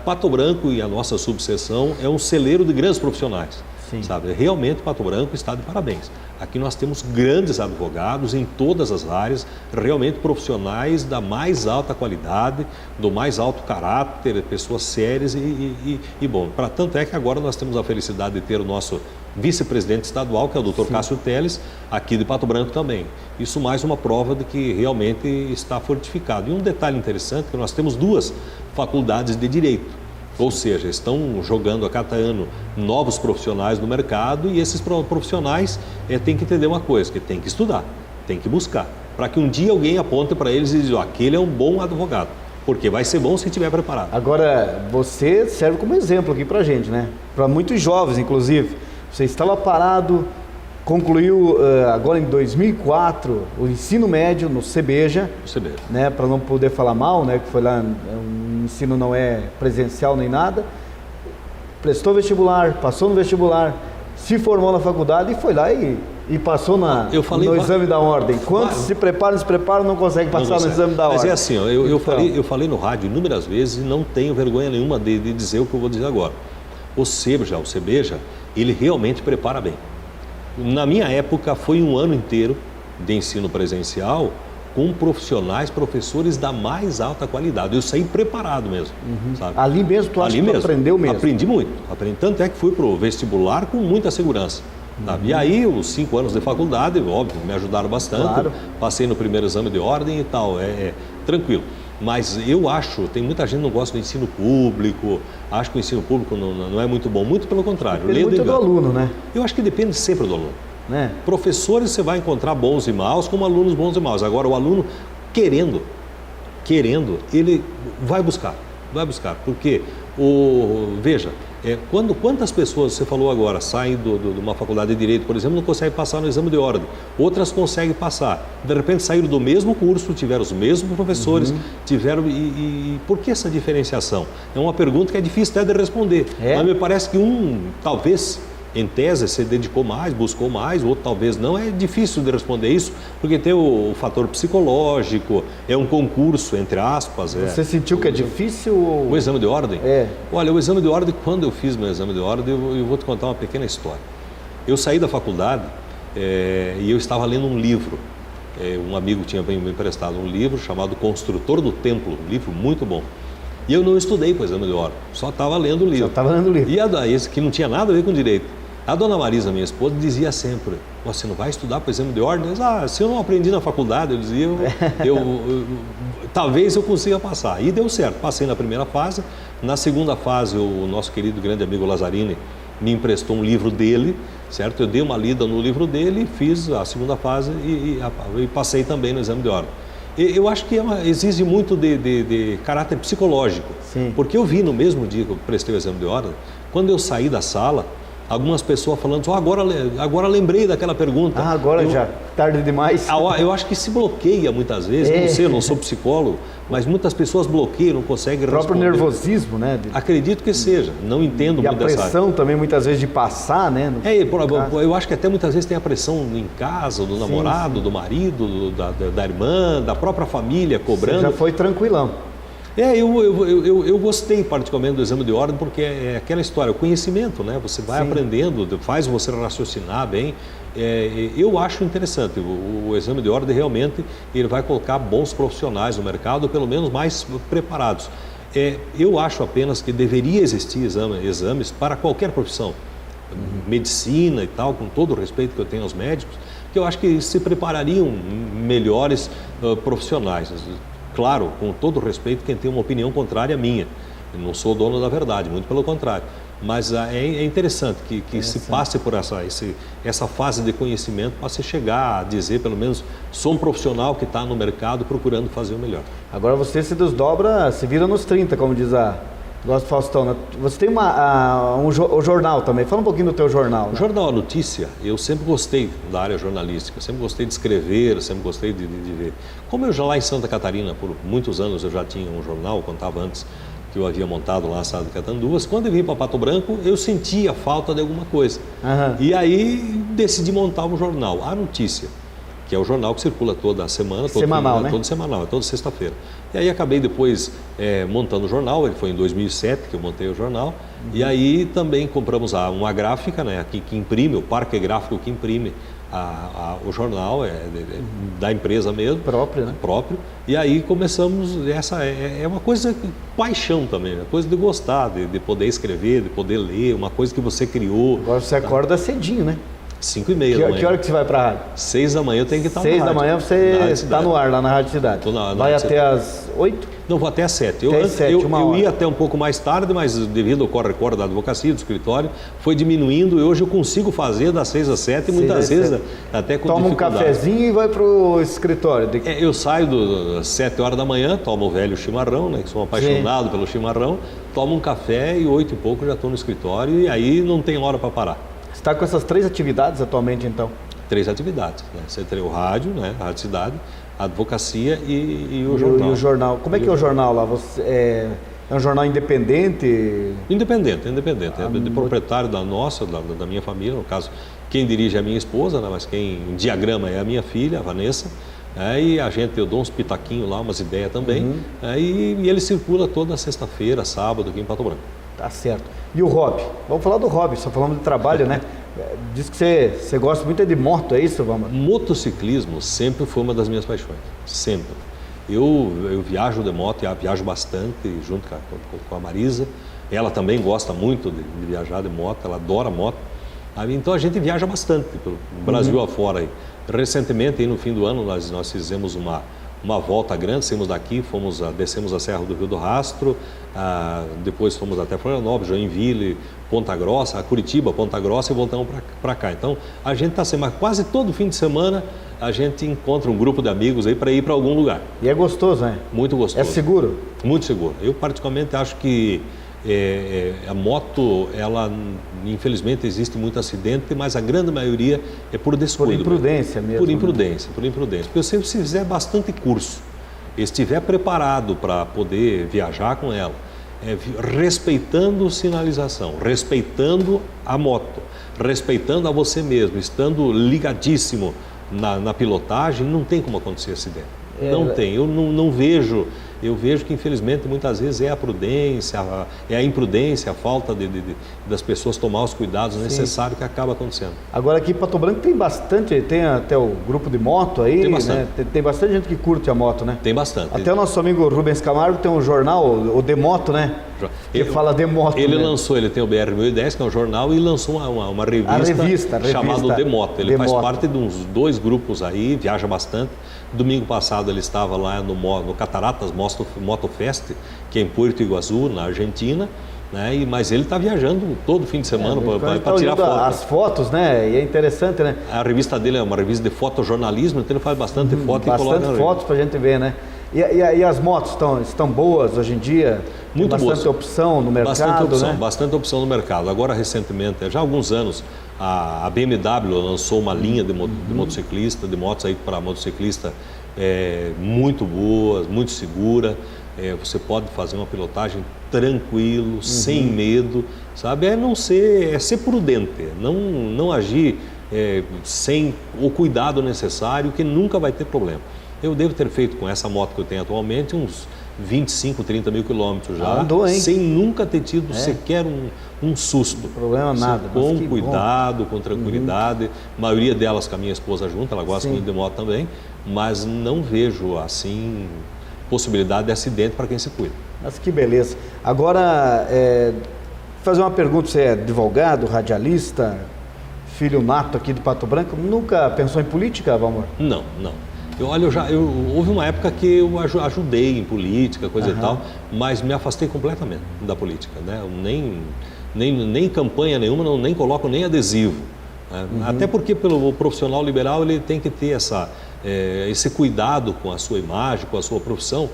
Pato Branco e a nossa subseção é um celeiro de grandes profissionais. Sim. Sabe? Realmente Pato Branco está de parabéns. Aqui nós temos grandes advogados em todas as áreas, realmente profissionais da mais alta qualidade, do mais alto caráter, pessoas sérias e bom. Tanto é que agora nós temos a felicidade de ter o nosso vice-presidente estadual, que é o Dr. Cássio Teles, aqui de Pato Branco também. Isso mais uma prova de que realmente está fortificado. E um detalhe interessante, que nós temos 2 faculdades de Direito. Ou seja, estão jogando a cada ano novos profissionais no mercado e esses profissionais têm que entender uma coisa, que tem que estudar, tem que buscar, para que um dia alguém aponte para eles e diga, aquele é um bom advogado, porque vai ser bom se estiver preparado. Agora, você serve como exemplo aqui para a gente, né? Para muitos jovens, inclusive. Você estava parado, concluiu agora em 2004 o ensino médio no CBEJA, né? Para não poder falar mal, né? Que foi lá, o ensino não é presencial nem nada. Prestou vestibular, passou no vestibular, se formou na faculdade e foi lá e passou no exame da ordem. Quantos se preparam, não conseguem passar no exame da ordem. Mas é assim, ó, eu falei no rádio inúmeras vezes e não tenho vergonha nenhuma de dizer o que eu vou dizer agora. O CBEJA, ele realmente prepara bem. Na minha época foi um ano inteiro de ensino presencial com professores da mais alta qualidade. Eu saí preparado mesmo, sabe? Ali mesmo tu acha que tu aprendeu mesmo? Aprendi muito. Tanto é que fui para o vestibular com muita segurança. E aí os 5 anos de faculdade, óbvio, me ajudaram bastante. Claro. Passei no primeiro exame de ordem e tal, tranquilo. Mas eu acho, tem muita gente que não gosta do ensino público, acho que o ensino público não é muito bom, muito pelo contrário. Depende muito do aluno, né? Eu acho que depende sempre do aluno. Né? Professores você vai encontrar bons e maus, como alunos bons e maus. Agora o aluno querendo, ele vai buscar, porque veja, quantas pessoas, você falou agora, saem de uma faculdade de Direito, por exemplo, não conseguem passar no exame de ordem, outras conseguem passar, de repente saíram do mesmo curso, tiveram os mesmos professores, e por que essa diferenciação? É uma pergunta que é difícil até de responder, mas me parece que talvez, em tese, se dedicou mais, buscou mais, outro talvez não, é difícil de responder isso, porque tem o fator psicológico, é um concurso, entre aspas. Você sentiu que é difícil? O exame de ordem? Olha, o exame de ordem, quando eu fiz meu exame de ordem, eu vou te contar uma pequena história. Eu saí da faculdade e eu estava lendo um livro. Um amigo tinha me emprestado um livro chamado Construtor do Templo, um livro muito bom. E eu não estudei para o exame de ordem, só estava lendo o livro. E esse que não tinha nada a ver com direito. A dona Marisa, minha esposa, dizia sempre, você não vai estudar para o exame de ordem? Se eu não aprendi na faculdade, eu dizia, talvez eu consiga passar. E deu certo, passei na primeira fase. Na segunda fase, o nosso querido grande amigo Lazzarini me emprestou um livro dele, certo? Eu dei uma lida no livro dele, fiz a segunda fase e passei também no exame de ordem. Eu acho que exige muito de caráter psicológico. Sim. Porque eu vi no mesmo dia que eu prestei o exame de ordem, quando eu saí da sala, algumas pessoas falando, agora lembrei daquela pergunta. Já, tarde demais. Eu acho que se bloqueia muitas vezes, eu não sou psicólogo, mas muitas pessoas bloqueiam, não conseguem responder. O próprio nervosismo, né? Acredito que seja, não entendo muito dessa área. E a pressão também muitas vezes de passar, né? Eu acho que até muitas vezes tem a pressão em casa, do namorado, do marido, da irmã, da própria família cobrando. Você já foi tranquilão. Eu gostei particularmente do exame de ordem porque é aquela história, o conhecimento, né? Você vai aprendendo, faz você raciocinar bem. Eu acho interessante, o exame de ordem realmente ele vai colocar bons profissionais no mercado, pelo menos mais preparados. Eu acho apenas que deveria existir exames para qualquer profissão, medicina e tal, com todo o respeito que eu tenho aos médicos, que eu acho que se preparariam melhores profissionais. Claro, com todo o respeito, quem tem uma opinião contrária à minha. Eu não sou dono da verdade, muito pelo contrário. Mas é interessante que se passe por essa fase de conhecimento para se chegar a dizer, pelo menos, sou um profissional que está no mercado procurando fazer o melhor. Agora você se desdobra, se vira nos 30, como diz gosto do Faustão, né? Você tem o jornal também. Fala um pouquinho do teu jornal. Né? O jornal A Notícia, eu sempre gostei da área jornalística, sempre gostei de escrever, sempre gostei de ver. Como eu já lá em Santa Catarina, por muitos anos eu já tinha um jornal, contava antes que eu havia montado lá na Sala de Catanduvas, quando eu vim para Pato Branco, eu sentia falta de alguma coisa. E aí decidi montar um jornal, A Notícia, que é o jornal que circula toda semana, semanal, né? Todo semanal, é toda sexta-feira. E aí acabei depois montando o jornal, ele foi em 2007 que eu montei o jornal, e aí também compramos uma gráfica, né, que imprime, o parque gráfico que imprime o jornal, da empresa mesmo. Próprio, né? Próprio. E aí começamos, é uma coisa de paixão também, uma coisa de gostar, de poder escrever, de poder ler, uma coisa que você criou. Agora você acorda cedinho, né? 5h30 da manhã. Que hora que você vai para a rádio? 6 da manhã eu tenho que estar 6 da manhã você está no ar lá na Rádio Cidade. Vai até as 8? Não, vou até às 7. Eu ia até um pouco mais tarde, mas devido ao corre-corre da advocacia, do escritório, foi diminuindo e hoje eu consigo fazer das 6 às 7 e muitas vezes até com Toma dificuldade. Um cafezinho e vai para o escritório. Eu saio às 7 horas da manhã, tomo o velho chimarrão, né, que sou apaixonado pelo chimarrão, tomo um café e 8 e pouco já estou no escritório e aí não tem hora para parar. Você está com essas 3 atividades atualmente, então? 3 atividades, né? Você tem o rádio, né? A Rádio Cidade, a advocacia e o jornal. E o jornal. Como é que é o jornal lá? É um jornal independente? Independente. É de proprietário da minha família, no caso, quem dirige é a minha esposa, né? Mas quem diagrama é a minha filha, a Vanessa. E eu dou uns pitaquinhos lá, umas ideias também. E ele circula toda sexta-feira, sábado, aqui em Pato Branco. Tá certo. E o hobby? Vamos falar do hobby, só falamos de trabalho, né? Diz que você gosta muito de moto, é isso, Vamos? Motociclismo sempre foi uma das minhas paixões, sempre. Eu viajo de moto, viajo bastante junto com a Marisa. Ela também gosta muito de viajar de moto, ela adora moto. Então a gente viaja bastante pelo Brasil afora. Aí. Recentemente, aí no fim do ano, nós fizemos uma volta grande, saímos daqui, descemos a Serra do Rio do Rastro, depois fomos até Florianópolis, Joinville, Ponta Grossa, Curitiba, Ponta Grossa e voltamos para cá. Então a gente está sempre, quase todo fim de semana a gente encontra um grupo de amigos aí para ir para algum lugar. E é gostoso, né? Muito gostoso. É seguro? Muito seguro. Eu particularmente acho que a moto, ela infelizmente existe muito acidente, mas a grande maioria é por descuido. Por imprudência mesmo. Por imprudência. Porque se você fizer bastante curso, estiver preparado para poder viajar com ela, respeitando sinalização, respeitando a moto, respeitando a você mesmo, estando ligadíssimo na pilotagem, não tem como acontecer acidente. Não tem. Eu não vejo. Eu vejo que, infelizmente, muitas vezes é a prudência, é a imprudência, a falta das pessoas tomar os cuidados necessários que acaba acontecendo. Agora aqui em Pato Branco tem até o grupo de moto aí, tem bastante. Né? Tem bastante gente que curte a moto, né? Tem bastante. Até o nosso amigo Rubens Camargo tem um jornal, o De Moto, né? Que fala de moto. Ele tem o BR 1010, que é um jornal, e lançou uma revista chamada De Moto. Ele faz parte de uns 2 grupos aí, viaja bastante. Domingo passado ele estava lá no Cataratas Motofest, que é em Puerto Iguaçu, na Argentina, né? Mas ele está viajando todo fim de semana para tirar foto. As fotos, né? E é interessante, né? A revista dele é uma revista de fotojornalismo, então ele faz bastante foto e coloca bastante fotos para a gente ver, né? E as motos estão boas hoje em dia? Muito boas. Bastante opção no mercado, Bastante opção no mercado. Agora, recentemente, já há alguns anos, a BMW lançou uma linha de motociclista, de motos aí para motociclista muito boas, muito segura. Você pode fazer uma pilotagem tranquilo, sem medo, sabe? É ser prudente, não agir sem o cuidado necessário, que nunca vai ter problema. Eu devo ter feito com essa moto que eu tenho atualmente uns 25, 30 mil quilômetros já, andou, hein? Sem nunca ter tido sequer um susto. Problema nada. Com cuidado, com tranquilidade. A maioria delas com a minha esposa junto, ela gosta muito de moto também, mas não vejo assim possibilidade de acidente para quem se cuida. Mas que beleza. Agora, fazer uma pergunta, você é advogado, radialista, filho nato aqui de Pato Branco, nunca pensou em política, Valmor? Não. Houve uma época que eu ajudei em política, coisa e tal, mas me afastei completamente da política, né? Eu nem campanha nenhuma, nem coloco nem adesivo. Né? Até porque o profissional liberal ele tem que ter esse cuidado com a sua imagem, com a sua profissão,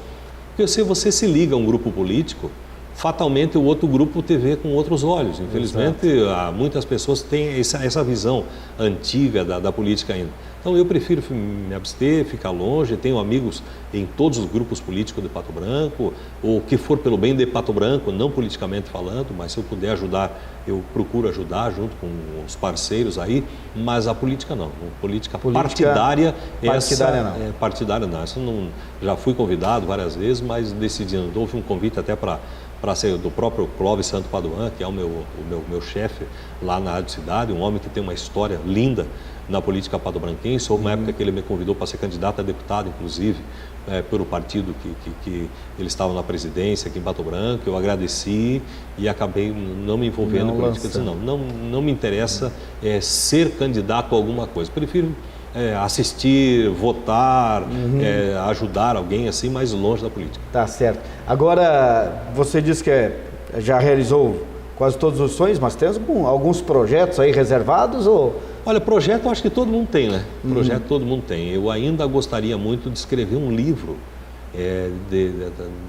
porque se você se liga a um grupo político, fatalmente o outro grupo te vê com outros olhos. Infelizmente, muitas pessoas têm essa visão antiga da política ainda. Então eu prefiro me abster, ficar longe. Tenho amigos em todos os grupos políticos de Pato Branco, o que for pelo bem de Pato Branco, não politicamente falando, mas se eu puder ajudar, eu procuro ajudar junto com os parceiros aí, mas a política não. Política partidária não. Partidária não. Isso não. Já fui convidado várias vezes, mas decidi, houve um convite até para ser do próprio Clóvis Santo Paduan, que é o meu chefe lá na Rádio Cidade, um homem que tem uma história linda na política pato-branquense. Houve uma época que ele me convidou para ser candidato a deputado, inclusive, pelo partido que ele estava na presidência aqui em Pato Branco. Eu agradeci e acabei não me envolvendo em política. Disse, não me interessa ser candidato a alguma coisa. Prefiro assistir, votar, ajudar alguém assim, mais longe da política. Tá certo. Agora, você disse que já realizou quase todos os sonhos, mas tem alguns projetos aí reservados ou... Olha, projeto eu acho que todo mundo tem, né? Projeto todo mundo tem. Eu ainda gostaria muito de escrever um livro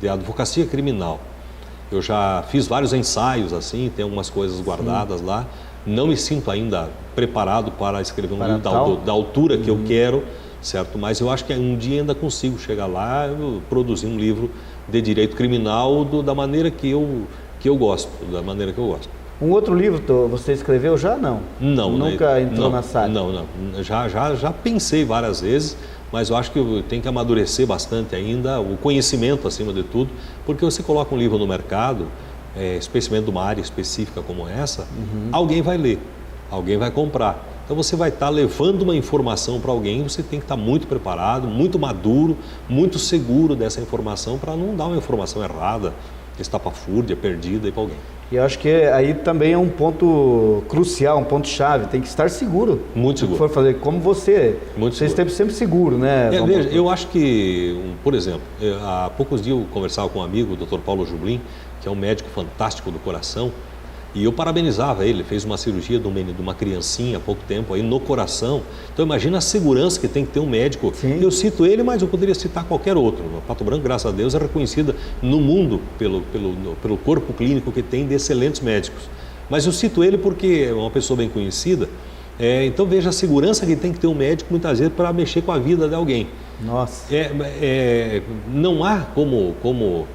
de advocacia criminal. Eu já fiz vários ensaios assim, tem algumas coisas guardadas lá. Não me sinto ainda preparado para escrever um livro da altura que eu quero, certo? Mas eu acho que um dia ainda consigo chegar lá e produzir um livro de direito criminal da maneira que eu gosto, da maneira que eu gosto. Um outro livro você escreveu já? Não. Nunca entrou na sala? Não. Já pensei várias vezes, mas eu acho que eu tenho que amadurecer bastante ainda, o conhecimento acima de tudo, porque você coloca um livro no mercado, especialmente de uma área específica como essa, alguém vai ler, alguém vai comprar. Então você vai estar levando uma informação para alguém, você tem que estar muito preparado, muito maduro, muito seguro dessa informação para não dar uma informação errada, estapafúrdia, perdida para alguém. E eu acho que aí também é um ponto crucial, um ponto chave, tem que estar seguro. Muito seguro. Se for fazer como você esteve sempre seguro, né? Veja, eu acho que, por exemplo, há poucos dias eu conversava com um amigo, o Dr. Paulo Jublin, que é um médico fantástico do coração, e eu parabenizava ele, fez uma cirurgia de uma criancinha há pouco tempo aí no coração. Então imagina a segurança que tem que ter um médico. Sim. Eu cito ele, mas eu poderia citar qualquer outro. A Pato Branco, graças a Deus, é reconhecida no mundo pelo corpo clínico que tem de excelentes médicos. Mas eu cito ele porque é uma pessoa bem conhecida. Então veja a segurança que tem que ter um médico muitas vezes para mexer com a vida de alguém. Nossa. Não há como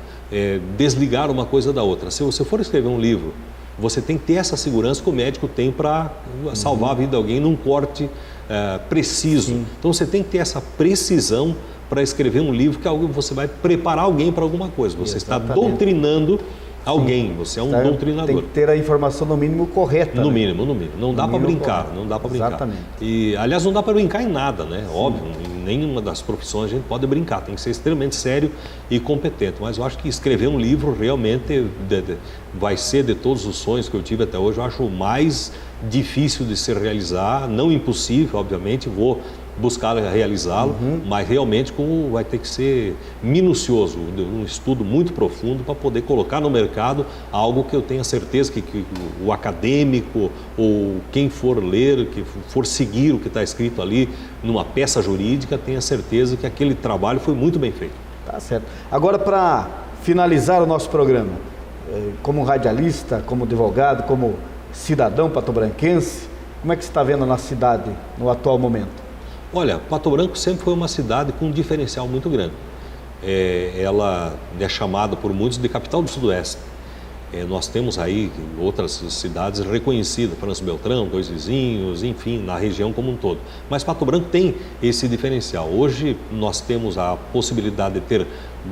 desligar uma coisa da outra. Se você for escrever um livro, você tem que ter essa segurança que o médico tem para salvar a vida de alguém num corte preciso. Sim. Então você tem que ter essa precisão para escrever um livro que você vai preparar alguém para alguma coisa. Você está doutrinando alguém, você é um doutrinador. Tem que ter a informação no mínimo correta. No mínimo. Não dá para brincar, não dá para brincar. Exatamente. E, aliás, não dá para brincar em nada, né? Óbvio, em nenhuma das profissões a gente pode brincar, tem que ser extremamente sério e competente. Mas eu acho que escrever um livro realmente vai ser, de todos os sonhos que eu tive até hoje, eu acho o mais difícil de se realizar, não impossível, obviamente, vou buscar realizá-lo, mas realmente vai ter que ser minucioso, um estudo muito profundo para poder colocar no mercado algo que eu tenha certeza que o acadêmico ou quem for ler, que for seguir o que está escrito ali numa peça jurídica, tenha certeza que aquele trabalho foi muito bem feito. Tá certo. Agora, para finalizar o nosso programa, como radialista, como advogado, como cidadão patobranquense, como é que você está vendo a nossa cidade no atual momento? Olha, Pato Branco sempre foi uma cidade com um diferencial muito grande. Ela é chamada por muitos de capital do Sudoeste. Nós temos aí outras cidades reconhecidas, França Beltrão, Dois Vizinhos, enfim, na região como um todo. Mas Pato Branco tem esse diferencial. Hoje nós temos a possibilidade de ter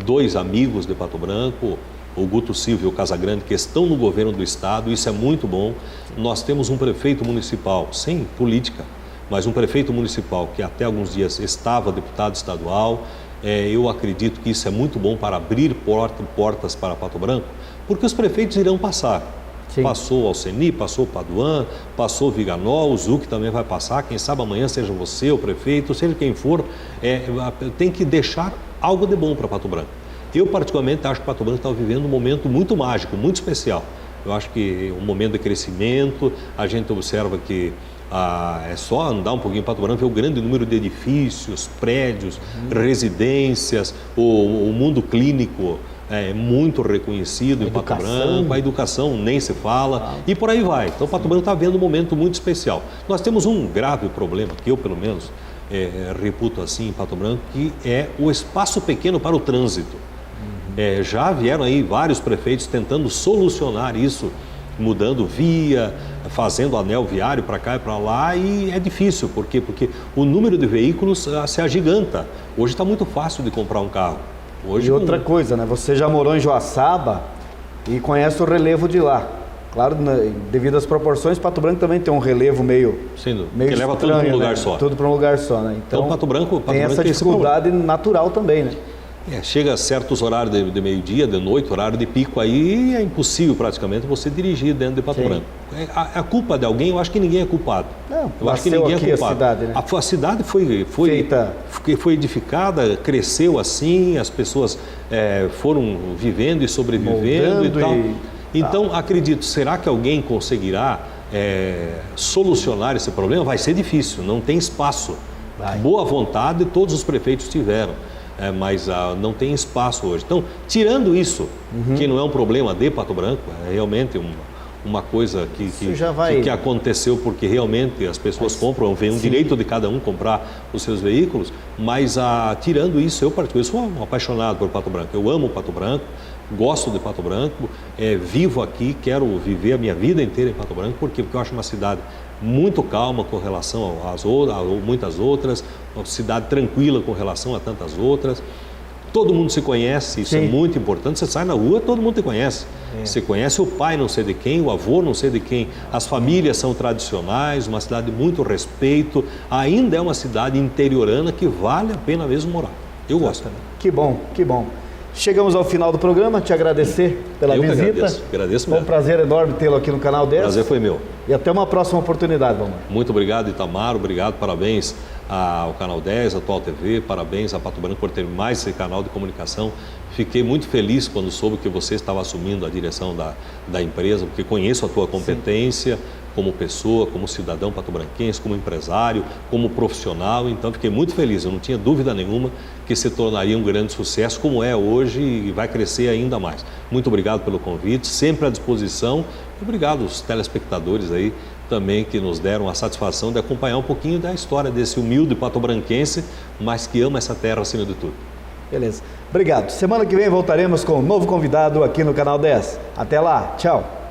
dois amigos de Pato Branco, o Guto Silva e o Casagrande, que estão no governo do estado, isso é muito bom. Nós temos um prefeito municipal, sem política, mas um prefeito municipal que até alguns dias estava deputado estadual. Eu acredito que isso é muito bom para abrir portas para Pato Branco, porque os prefeitos irão passar. Sim. Passou o Alceni, passou o Paduan, passou o Viganó, o Zuc também vai passar, quem sabe amanhã seja você, o prefeito, seja quem for, tem que deixar algo de bom para Pato Branco. Eu particularmente acho que Pato Branco está vivendo um momento muito mágico, muito especial. Eu acho que um momento de crescimento, a gente observa que é só andar um pouquinho em Pato Branco, ver o grande número de edifícios, prédios, residências, o mundo clínico é muito reconhecido em Pato Branco, a educação nem se fala, e por aí vai. Então Pato Branco está vivendo um momento muito especial. Nós temos um grave problema, que eu pelo menos reputo assim em Pato Branco, que é o espaço pequeno para o trânsito. Já vieram aí vários prefeitos tentando solucionar isso, mudando via, fazendo anel viário para cá e para lá, e é difícil. Por quê? Porque o número de veículos se agiganta. Hoje está muito fácil de comprar um carro. Hoje, e outra coisa, né? Você já morou em Joaçaba e conhece o relevo de lá. Claro, devido às proporções, Pato Branco também tem um relevo meio que estranho, leva tudo para um lugar só. Tudo para um lugar só, né? Então Pato Branco tem essa dificuldade natural também, né? Chega a certos horários de meio-dia, de noite, horário de pico, aí é impossível praticamente você dirigir dentro de Pato Branco. A culpa de alguém, eu acho que ninguém é culpado. Não, eu acho que ninguém é culpado. A cidade, né? A cidade foi edificada, cresceu assim, as pessoas foram vivendo e sobrevivendo. Moldando e tal. Então, acredito, será que alguém conseguirá solucionar esse problema? Vai ser difícil, não tem espaço. Boa vontade todos os prefeitos tiveram. Mas não tem espaço hoje. Então, tirando isso, que não é um problema de Pato Branco, é realmente uma coisa que aconteceu porque realmente as pessoas compram, vem um direito de cada um comprar os seus veículos, mas tirando isso, eu sou um apaixonado por Pato Branco, eu amo Pato Branco, gosto de Pato Branco, vivo aqui, quero viver a minha vida inteira em Pato Branco, porque eu acho uma cidade muito calma com relação a muitas outras, uma cidade tranquila com relação a tantas outras. Todo mundo se conhece, isso é muito importante. Você sai na rua, todo mundo te conhece. Você conhece o pai não sei de quem, o avô não sei de quem. As famílias são tradicionais, uma cidade de muito respeito. Ainda é uma cidade interiorana que vale a pena mesmo morar. Eu gosto. Que bom, que bom. Chegamos ao final do programa, te agradecer pela visita. Agradeço mesmo. Foi um prazer enorme tê-lo aqui no Canal 10. Prazer foi meu. E até uma próxima oportunidade, Valmar. Muito obrigado, Itamar, obrigado, parabéns ao Canal 10, à Atual TV, parabéns a Pato Branco por ter mais esse canal de comunicação. Fiquei muito feliz quando soube que você estava assumindo a direção da empresa, porque conheço a tua competência como pessoa, como cidadão patobranquense, como empresário, como profissional, então fiquei muito feliz, eu não tinha dúvida nenhuma que se tornaria um grande sucesso, como é hoje e vai crescer ainda mais. Muito obrigado pelo convite, sempre à disposição, e obrigado aos telespectadores aí também que nos deram a satisfação de acompanhar um pouquinho da história desse humilde patobranquense, mas que ama essa terra acima de tudo. Beleza, obrigado. Semana que vem voltaremos com um novo convidado aqui no Canal 10. Até lá, tchau!